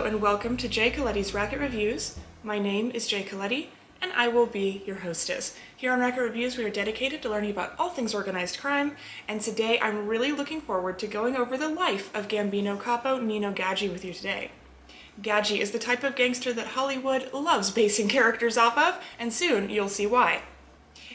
and welcome to Jay Coletti's Racket Reviews. My name is Jay Coletti, and I will be your hostess. Here on Racket Reviews, we are dedicated to learning about all things organized crime, and today I'm really looking forward to going over the life of Gambino capo Nino Gaggi with you today. Gaggi is the type of gangster that Hollywood loves basing characters off of, and soon you'll see why.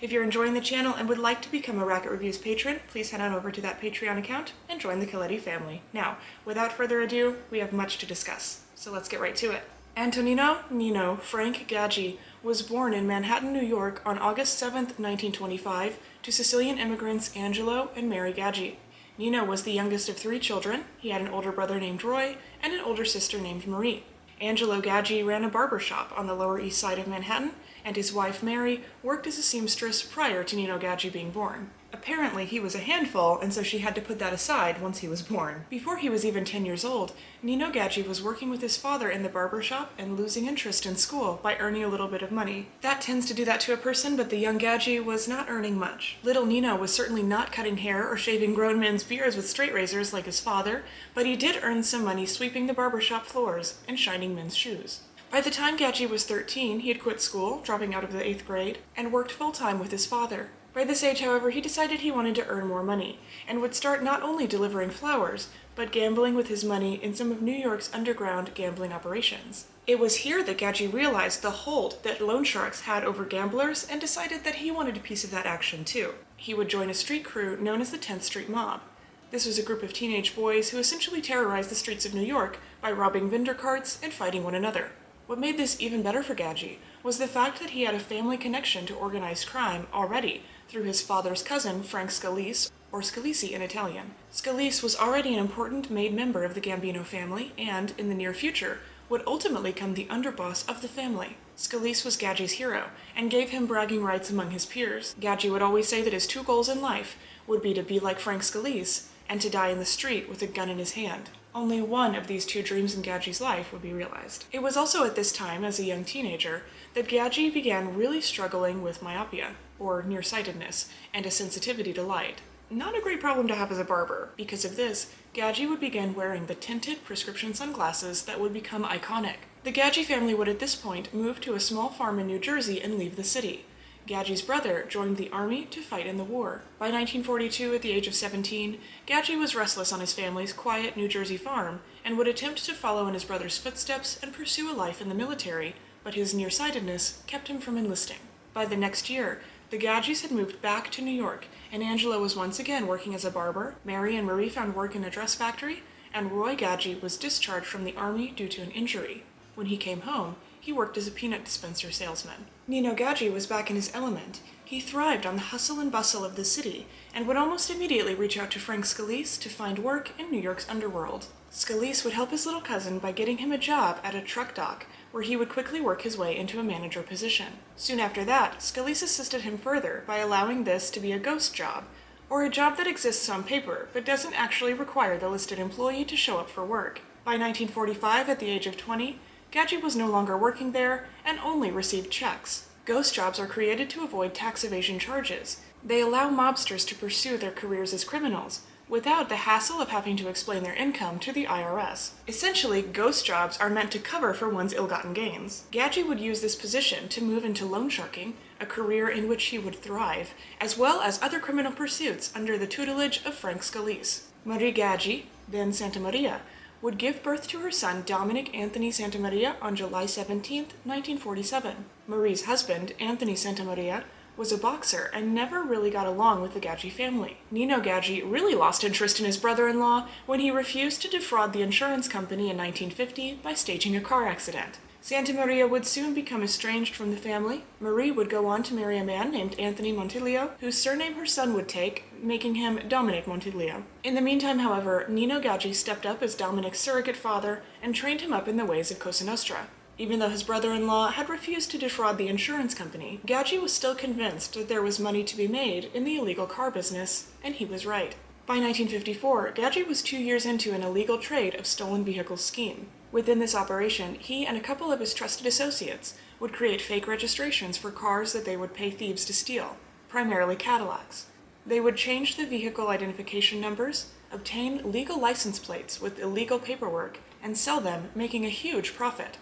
If you're enjoying the channel and would like to become a Racket Reviews patron, please head on over to that Patreon account and join the Coletti family. Now, without further ado, we have much to discuss, so let's get right to it. Antonino Nino Frank Gaggi was born in Manhattan, New York on August 7, 1925, to Sicilian immigrants Angelo and Mary Gaggi. Nino was the youngest of 3 children. He had an older brother named Roy and an older sister named Marie. Angelo Gaggi ran a barber shop on the Lower East Side of Manhattan, and his wife Mary worked as a seamstress prior to Nino Gaggi being born. Apparently he was a handful, and so she had to put that aside once he was born. Before he was even 10 years old, Nino Gaggi was working with his father in the barber shop and losing interest in school by earning a little bit of money. That tends to do that to a person, but the young Gaggi was not earning much. Little Nino was certainly not cutting hair or shaving grown men's beards with straight razors like his father, but he did earn some money sweeping the barber shop floors and shining men's shoes. By the time Gaggi was 13, he had quit school, dropping out of the 8th grade, and worked full-time with his father. By this age, however, he decided he wanted to earn more money, and would start not only delivering flowers, but gambling with his money in some of New York's underground gambling operations. It was here that Gaggi realized the hold that loan sharks had over gamblers and decided that he wanted a piece of that action too. He would join a street crew known as the 10th Street Mob. This was a group of teenage boys who essentially terrorized the streets of New York by robbing vendor carts and fighting one another. What made this even better for Gaggi was the fact that he had a family connection to organized crime already through his father's cousin, Frank Scalise, or Scalise in Italian. Scalise was already an important made member of the Gambino family and, in the near future, would ultimately become the underboss of the family. Scalise was Gaggi's hero and gave him bragging rights among his peers. Gaggi would always say that his 2 goals in life would be to be like Frank Scalise and to die in the street with a gun in his hand. Only one of these 2 dreams in Gaggi's life would be realized. It was also at this time, as a young teenager, that Gaggi began really struggling with myopia, or nearsightedness, and a sensitivity to light. Not a great problem to have as a barber. Because of this, Gaggi would begin wearing the tinted prescription sunglasses that would become iconic. The Gaggi family would at this point move to a small farm in New Jersey and leave the city. Gaggi's brother joined the army to fight in the war. By 1942, at the age of 17, Gaggi was restless on his family's quiet New Jersey farm and would attempt to follow in his brother's footsteps and pursue a life in the military, but his nearsightedness kept him from enlisting. By the next year, the Gaggis had moved back to New York, and Angelo was once again working as a barber, Mary and Marie found work in a dress factory, and Roy Gaggi was discharged from the army due to an injury. When he came home, he worked as a peanut dispenser salesman. Nino Gaggi was back in his element. He thrived on the hustle and bustle of the city, and would almost immediately reach out to Frank Scalise to find work in New York's underworld. Scalise would help his little cousin by getting him a job at a truck dock, where he would quickly work his way into a manager position. Soon after that, Scalise assisted him further by allowing this to be a ghost job, or a job that exists on paper but doesn't actually require the listed employee to show up for work. By 1945, at the age of 20, Gaggi was no longer working there and only received checks. Ghost jobs are created to avoid tax evasion charges. They allow mobsters to pursue their careers as criminals, without the hassle of having to explain their income to the IRS. Essentially, ghost jobs are meant to cover for one's ill-gotten gains. Gaggi would use this position to move into loan sharking, a career in which he would thrive, as well as other criminal pursuits under the tutelage of Frank Scalise. Marie Gaggi, then Santa Maria, would give birth to her son Dominic Anthony Santamaria on July 17, 1947. Marie's husband, Anthony Santamaria, was a boxer and never really got along with the Gaggi family. Nino Gaggi really lost interest in his brother-in-law when he refused to defraud the insurance company in 1950 by staging a car accident. Santa Maria would soon become estranged from the family. Marie would go on to marry a man named Anthony Montiglio, whose surname her son would take, making him Dominic Montiglio. In the meantime, however, Nino Gaggi stepped up as Dominic's surrogate father and trained him up in the ways of Cosa Nostra. Even though his brother-in-law had refused to defraud the insurance company, Gaggi was still convinced that there was money to be made in the illegal car business, and he was right. By 1954, Gaggi was 2 years into an illegal trade of stolen vehicles scheme. Within this operation, he and a couple of his trusted associates would create fake registrations for cars that they would pay thieves to steal, primarily Cadillacs. They would change the vehicle identification numbers, obtain legal license plates with illegal paperwork, and sell them, making a huge profit.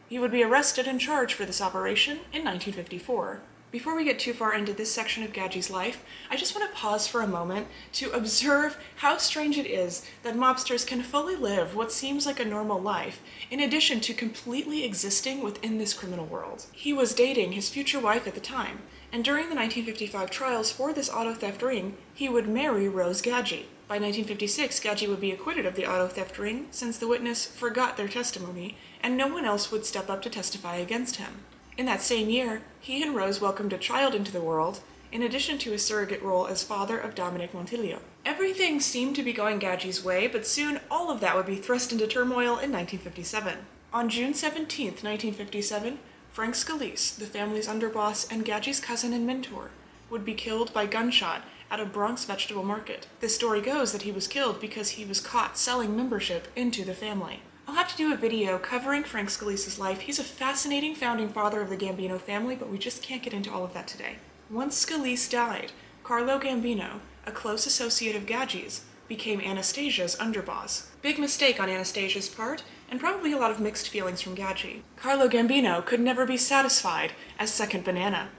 He would be arrested and charged for this operation in 1954. Before we get too far into this section of Gaggi's life, I just want to pause for a moment to observe how strange it is that mobsters can fully live what seems like a normal life, in addition to completely existing within this criminal world. He was dating his future wife at the time, and during the 1955 trials for this auto theft ring, he would marry Rose Gaggi. By 1956, Gaggi would be acquitted of the auto theft ring since the witness forgot their testimony, and no one else would step up to testify against him. In that same year, he and Rose welcomed a child into the world, in addition to his surrogate role as father of Dominic Montilio. Everything seemed to be going Gaggi's way, but soon all of that would be thrust into turmoil in 1957. On June 17, 1957, Frank Scalise, the family's underboss and Gaggi's cousin and mentor, would be killed by gunshot at a Bronx vegetable market. The story goes that he was killed because he was caught selling membership into the family. I'll have to do a video covering Frank Scalise's life. He's a fascinating founding father of the Gambino family, but we just can't get into all of that today. Once Scalise died, Carlo Gambino, a close associate of Gaggi's, became Anastasia's underboss. Big mistake on Anastasia's part, and probably a lot of mixed feelings from Gaggi. Carlo Gambino could never be satisfied as second banana.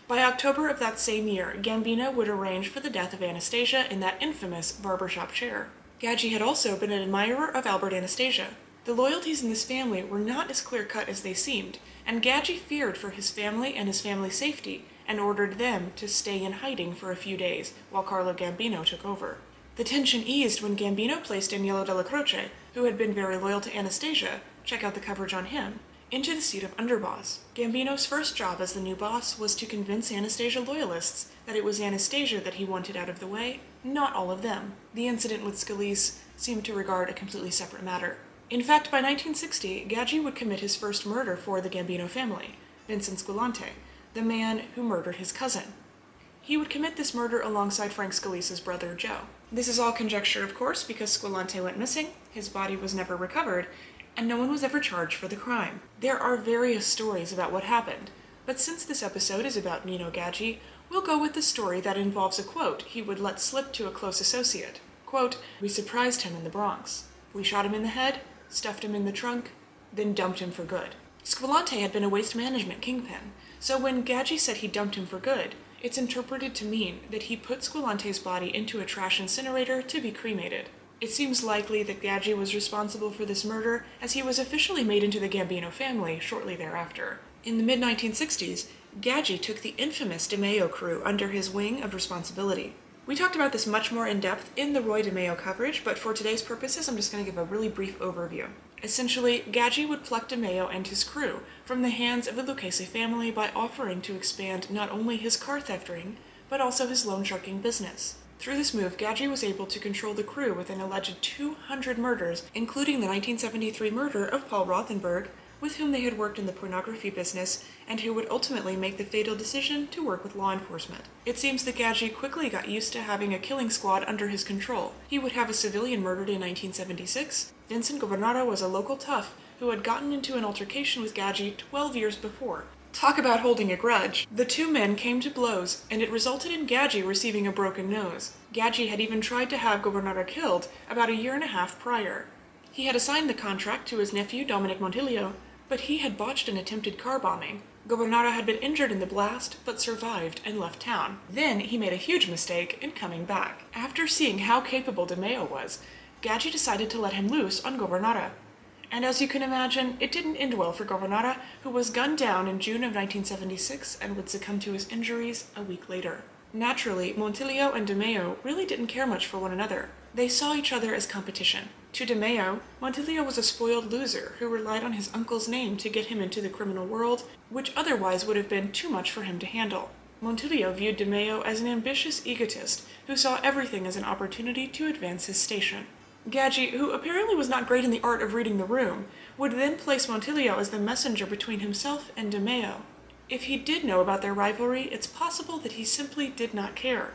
By October of that same year, Gambino would arrange for the death of Anastasia in that infamous barbershop chair. Gaggi had also been an admirer of Albert Anastasia. The loyalties in this family were not as clear-cut as they seemed, and Gaggi feared for his family and his family's safety, and ordered them to stay in hiding for a few days while Carlo Gambino took over. The tension eased when Gambino placed Agnello della Croce, who had been very loyal to Anastasia, check out the coverage on him, into the seat of underboss. Gambino's first job as the new boss was to convince Anastasia loyalists that it was Anastasia that he wanted out of the way, not all of them. The incident with Scalise seemed to regard a completely separate matter. In fact, by 1960, Gaggi would commit his first murder for the Gambino family, Vincent Squillante, the man who murdered his cousin. He would commit this murder alongside Frank Scalise's brother, Joe. This is all conjecture, of course, because Squillante went missing, his body was never recovered, and no one was ever charged for the crime. There are various stories about what happened, but since this episode is about Nino Gaggi, we'll go with the story that involves a quote he would let slip to a close associate. Quote, "We surprised him in the Bronx. We shot him in the head, stuffed him in the trunk, then dumped him for good." Squillante had been a waste management kingpin, so when Gaggi said he dumped him for good, it's interpreted to mean that he put Squillante's body into a trash incinerator to be cremated. It seems likely that Gaggi was responsible for this murder, as he was officially made into the Gambino family shortly thereafter. In the mid-1960s, Gaggi took the infamous DeMeo crew under his wing of responsibility. We talked about this much more in depth in the Roy DeMeo coverage, but for today's purposes, I'm just going to give a really brief overview. Essentially, Gaggi would pluck DeMeo and his crew from the hands of the Lucchese family by offering to expand not only his car theft ring, but also his loan sharking business. Through this move, Gaggi was able to control the crew with an alleged 200 murders, including the 1973 murder of Paul Rothenberg, with whom they had worked in the pornography business, and who would ultimately make the fatal decision to work with law enforcement. It seems that Gaggi quickly got used to having a killing squad under his control. He would have a civilian murdered in 1976. Vincent Governaro was a local tough who had gotten into an altercation with Gaggi 12 years before. Talk about holding a grudge. The two men came to blows, and it resulted in Gaggi receiving a broken nose. Gaggi had even tried to have Governaro killed about a year and a half prior. He had assigned the contract to his nephew Dominic Montilio, but he had botched an attempted car bombing. Governaro had been injured in the blast, but survived and left town. Then he made a huge mistake in coming back. After seeing how capable DeMeo was, Gaggi decided to let him loose on Governaro. And as you can imagine, it didn't end well for Governaro, who was gunned down in June of 1976 and would succumb to his injuries a week later. Naturally, Montilio and DeMeo really didn't care much for one another. They saw each other as competition. To DeMeo, Montilio was a spoiled loser who relied on his uncle's name to get him into the criminal world, which otherwise would have been too much for him to handle. Montilio viewed DeMeo as an ambitious egotist who saw everything as an opportunity to advance his station. Gaggi, who apparently was not great in the art of reading the room, would then place Montilio as the messenger between himself and DeMeo. If he did know about their rivalry, it's possible that he simply did not care.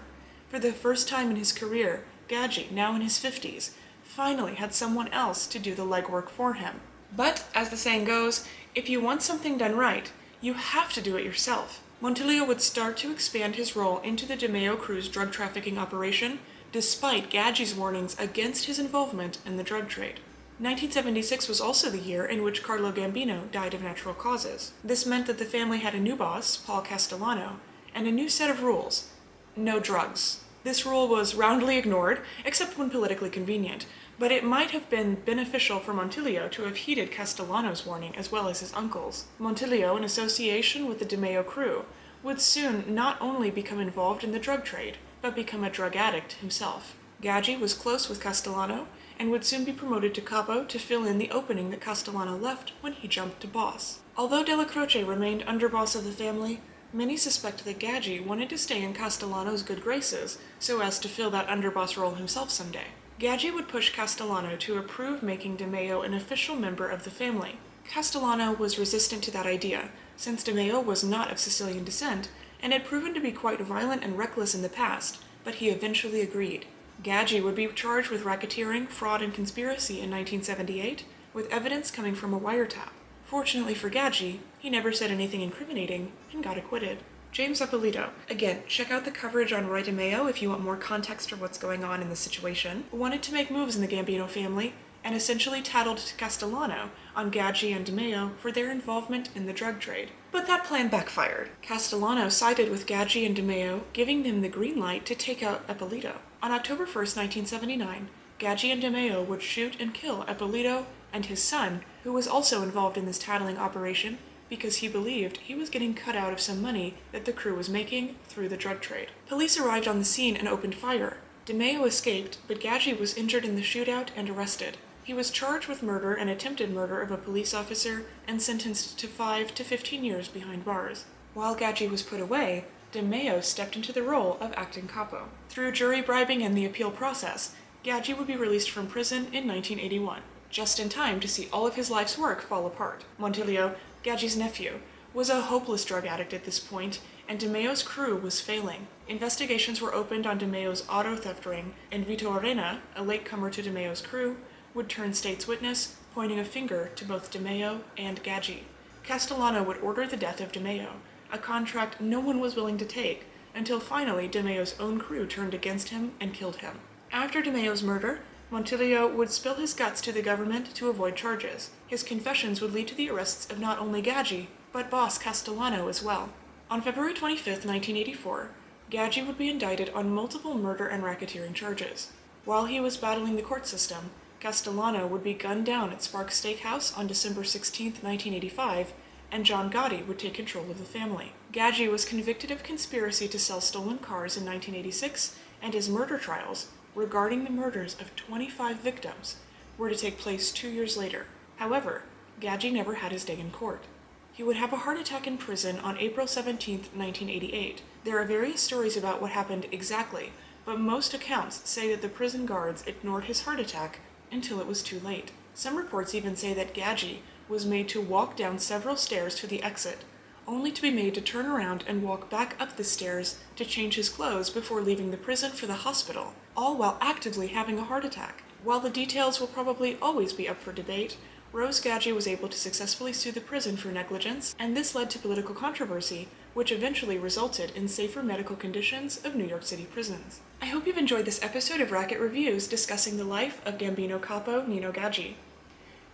For the first time in his career, Gaggi, now in his 50s, finally had someone else to do the legwork for him. But, as the saying goes, if you want something done right, you have to do it yourself. Montilio would start to expand his role into the DeMeo crew's drug trafficking operation, despite Gaggi's warnings against his involvement in the drug trade. 1976 was also the year in which Carlo Gambino died of natural causes. This meant that the family had a new boss, Paul Castellano, and a new set of rules: no drugs. This rule was roundly ignored, except when politically convenient, but it might have been beneficial for Montilio to have heeded Castellano's warning as well as his uncle's. Montilio, in association with the DeMeo crew, would soon not only become involved in the drug trade, but become a drug addict himself. Gaggi was close with Castellano, and would soon be promoted to capo to fill in the opening that Castellano left when he jumped to boss. Although Della Croce remained underboss of the family, many suspect that Gaggi wanted to stay in Castellano's good graces so as to fill that underboss role himself someday. Gaggi would push Castellano to approve making DeMeo an official member of the family. Castellano was resistant to that idea, since DeMeo was not of Sicilian descent and had proven to be quite violent and reckless in the past, but he eventually agreed. Gaggi would be charged with racketeering, fraud, and conspiracy in 1978, with evidence coming from a wiretap. Fortunately for Gaggi, he never said anything incriminating and got acquitted. James Ippolito. Again, check out the coverage on Roy DeMeo if you want more context for what's going on in the situation. Wanted to make moves in the Gambino family, and essentially tattled to Castellano on Gaggi and DeMeo for their involvement in the drug trade. But that plan backfired. Castellano sided with Gaggi and DeMeo, giving them the green light to take out Ippolito. On October 1st, 1979, Gaggi and DeMeo would shoot and kill Ippolito and his son, who was also involved in this tattling operation because he believed he was getting cut out of some money that the crew was making through the drug trade. Police arrived on the scene and opened fire. DeMeo escaped, but Gaggi was injured in the shootout and arrested. He was charged with murder and attempted murder of a police officer and sentenced to 5 to 15 years behind bars. While Gaggi was put away, DeMeo stepped into the role of acting capo. Through jury bribing and the appeal process, Gaggi would be released from prison in 1981, just in time to see all of his life's work fall apart. Montilio, Gaggi's nephew, was a hopeless drug addict at this point, and DeMeo's crew was failing. Investigations were opened on DeMeo's auto theft ring, and Vito Arena, a latecomer to DeMeo's crew, would turn state's witness, pointing a finger to both DeMeo and Gaggi. Castellano would order the death of DeMeo, a contract no one was willing to take, until finally DeMeo's own crew turned against him and killed him. After DeMeo's murder, Montilio would spill his guts to the government to avoid charges. His confessions would lead to the arrests of not only Gaggi, but boss Castellano as well. On February 25, 1984, Gaggi would be indicted on multiple murder and racketeering charges. While he was battling the court system, Castellano would be gunned down at Sparks Steakhouse on December 16, 1985, and John Gotti would take control of the family. Gaggi was convicted of conspiracy to sell stolen cars in 1986, and his murder trials, regarding the murders of 25 victims, were to take place 2 years later. However, Gaggi never had his day in court. He would have a heart attack in prison on April 17, 1988. There are various stories about what happened exactly, but most accounts say that the prison guards ignored his heart attack until it was too late. Some reports even say that Gaggi was made to walk down several stairs to the exit, only to be made to turn around and walk back up the stairs to change his clothes before leaving the prison for the hospital, all while actively having a heart attack. While the details will probably always be up for debate, Rose Gaggi was able to successfully sue the prison for negligence, and this led to political controversy, which eventually resulted in safer medical conditions of New York City prisons. I hope you've enjoyed this episode of Racket Reviews discussing the life of Gambino capo Nino Gaggi.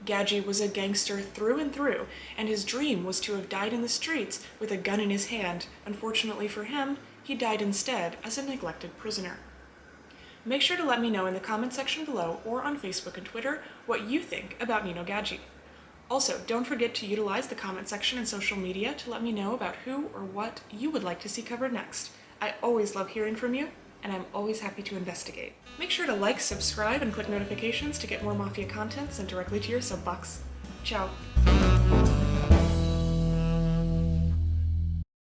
Gaggi was a gangster through and through, and his dream was to have died in the streets with a gun in his hand. Unfortunately for him, he died instead as a neglected prisoner. Make sure to let me know in the comment section below or on Facebook and Twitter what you think about Nino Gaggi. Also, don't forget to utilize the comment section and social media to let me know about who or what you would like to see covered next. I always love hearing from you, and I'm always happy to investigate. Make sure to like, subscribe, and click notifications to get more Mafia content sent directly to your sub box. Ciao!